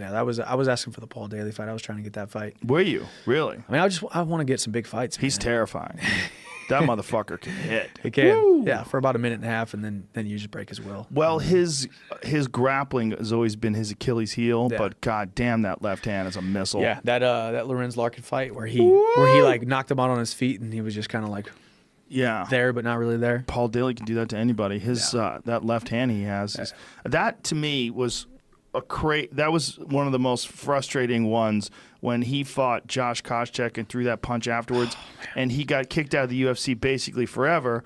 Yeah, I was asking for the Paul Daly fight. I was trying to get that fight. Were you? Really? I mean, I want to get some big fights. He's terrifying. That motherfucker can hit. He can. Woo! Yeah, for about a minute and a half, and then you just break his will. Well, his grappling has always been his Achilles heel, but god damn, that left hand is a missile. Yeah, that Lorenz Larkin fight where he like knocked him out on his feet, and he was just kind of like there but not really there. Paul Daly can do that to anybody. His that left hand he has, that to me was that was one of the most frustrating ones when he fought Josh Koscheck and threw that punch afterwards, and he got kicked out of the UFC basically forever.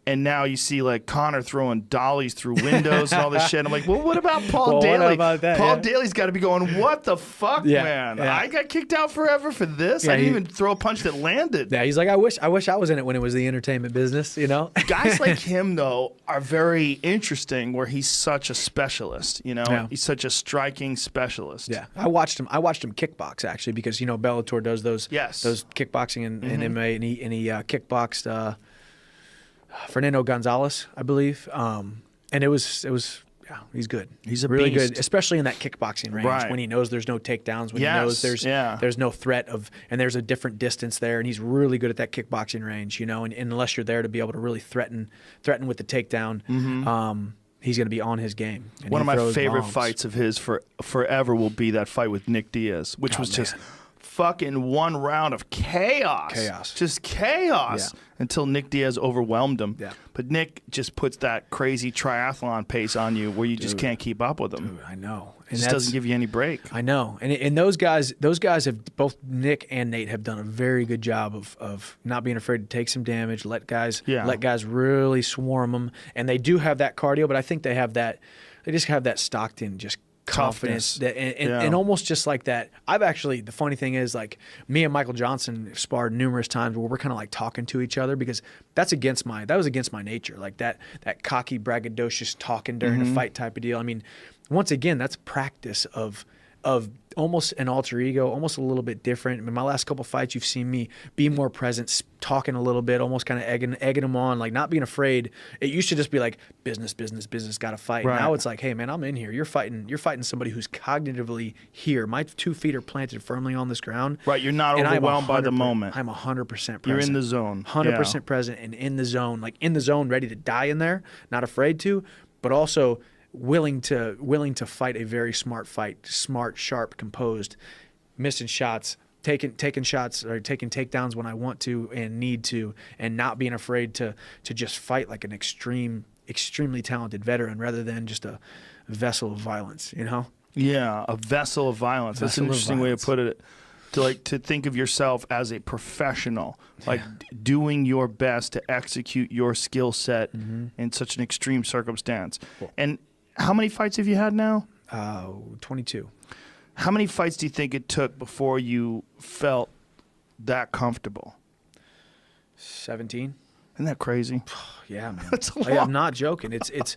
And now you see like Conor throwing dollies through windows and all this shit. I'm like, well, what about Paul Daly? What about that? Paul Daly's got to be going, what the fuck, man? Yeah. I got kicked out forever for this? I didn't even throw a punch that landed. Yeah, he's like, I wish I was in it when it was the entertainment business, you know? Guys like him, though, are very interesting where he's such a specialist, you know? Yeah. He's such a striking specialist. Yeah. I watched him kickbox, actually, because, you know, Bellator does those kickboxing and MMA, and he kickboxed Fernando Gonzalez, I believe, and it was he's good. He's really good, especially in that kickboxing range when he knows there's no takedowns, when he knows there's no threat of, and there's a different distance there, and he's really good at that kickboxing range, you know. And unless you're there to be able to really threaten with the takedown, he's going to be on his game. And one of my favorite fights of his forever will be that fight with Nick Diaz, which was just fucking one round of chaos. Just chaos until Nick Diaz overwhelmed him. Yeah. But Nick just puts that crazy triathlon pace on you where you just can't keep up with him. Dude, I know. It just doesn't give you any break. I know. And those guys have, both Nick and Nate have done a very good job of not being afraid to take some damage, let guys really swarm them. And they do have that cardio, but I think they just have that Stockton just confidence and almost just like that. The funny thing is, like, me and Michael Johnson have sparred numerous times where we're kind of like talking to each other, because that was against my nature, like that cocky, braggadocious talking during a fight type of deal. I mean, once again, that's practice of almost an alter ego, almost a little bit different. In my last couple fights, you've seen me be more present, talking a little bit, almost kind of egging them on, like not being afraid. It used to just be like business, got to fight. Right. Now it's like, hey man, I'm in here. You're fighting somebody who's cognitively here. My 2 feet are planted firmly on this ground. Right, you're not overwhelmed by the moment. I'm 100% present. You're in the zone. 100% present and in the zone, like in the zone, ready to die in there, not afraid to, but also willing to fight a very smart fight, smart, sharp, composed, missing shots, taking shots or taking takedowns when I want to and need to, and not being afraid to just fight like an extremely talented veteran rather than just a vessel of violence, you know? Yeah, a vessel of violence. That's an interesting way to put it. To think of yourself as a professional, like doing your best to execute your skill set in such an extreme circumstance. Cool. And how many fights have you had now? 22. How many fights do you think it took before you felt that comfortable? 17. Isn't that crazy? Yeah, man. That's a lot. I'm not joking. It's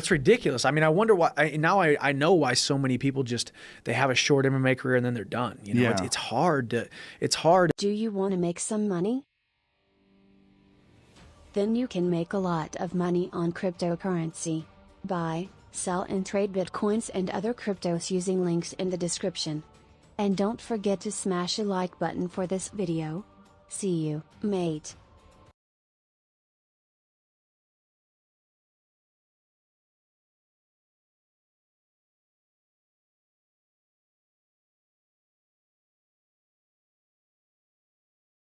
ridiculous. I mean, I wonder why. I know why so many people they have a short MMA career and then they're done. You know, it's hard. Do you want to make some money? Then you can make a lot of money on cryptocurrency. Buy, sell and trade Bitcoins and other cryptos using links in the description. And don't forget to smash a like button for this video. See you, mate.